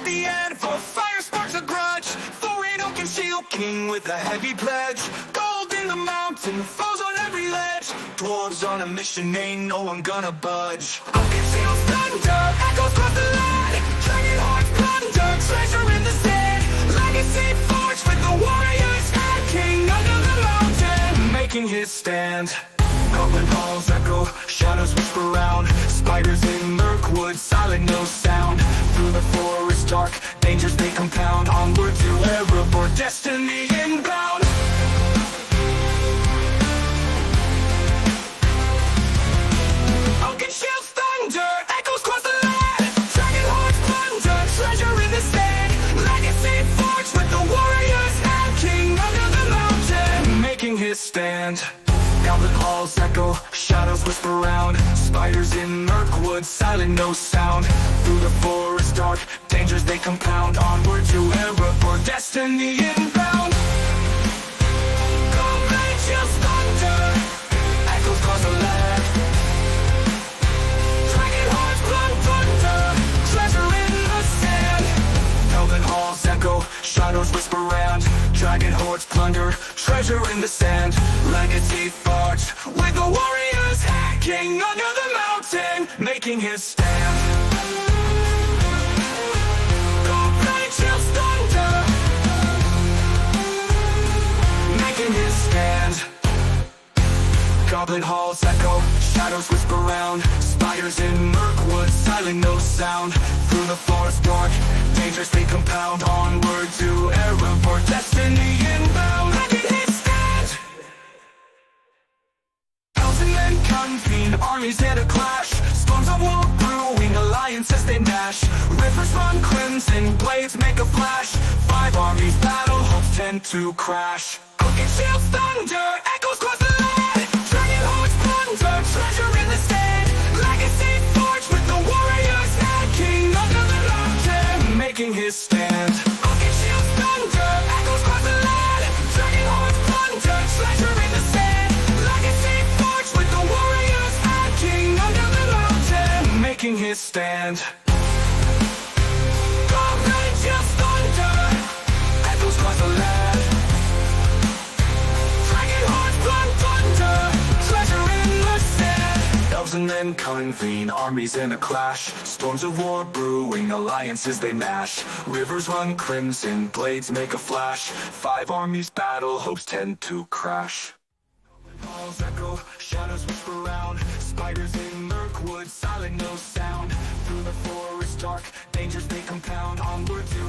the anvil, fire sparks a grudge. Thorin Oakenshield, king with a heavy pledge. Gold in the mountain, foes on every ledge. Dwarves on a mission, ain't no one gonna budge. Oakenshield's thunder echoes across the land. Dragon hearts plunder, treasure in the sand. Legacy forged with the warriors and king under the mountain, making his stand. Goblin halls echo, shadows whisper round. Spiders in Mirkwood, silent, no sound. Through the forest dark, dangers they compound. Onward to Erebor, destiny inbound. Oakenshield's thunder echoes across the land. Dragon hearts plunder, treasure in the sand. Legacy forged with the warriors and king under the mountain, making his stand. Goblin halls echo, shadows whisper round. Spiders in Mirkwood, silent, no sound. Through the forest dark, dangers they compound. Onward to Erebor, destiny inbound. Oakenshield's thunder echoes across the land. Dragon hearts plunder, treasure in the sand. Goblin halls echo, shadows whisper round. Dragon hordes plunder, treasure in the sand. Legacy forged with the warriors, king under the mountain, making his stand. Oakenshield's thunder, making his stand. Goblin halls echo, shadows whisper round. Spiders in Mirkwood, silent, no sound. Through the forest dark, dangers they compound. Onward to Erebor, destiny inbound, making his stand. Elves and men convene, armies and a clash. Storms of war brewing, alliances they gnash. Rivers run crimson, blades make a flash. 5 armies battle, hopes tend to crash. Oakenshield's thunder echoes across the land. Dragon hearts plunder, treasure in the sand. Legacy forged with the warriors and king under the mountain, making his stand. Oakenshield's thunder echoes across the land. Dragon hearts plunder, treasure in the sand. Legacy forged with the warriors and king under the mountain, making his stand. Oakenshield's thunder echoes across the land. Dragon hearts plunder, treasure in the sand. Elves and men convene, armies in a clash. Storms of war brewing, alliances they mash. Rivers run crimson, blades make a flash. 5 armies battle, hopes tend to crash. Halls echo, shadows whisper round. Spiders in Mirkwood, silent, no sound. Through the forest dark, dangers they compound. Onward to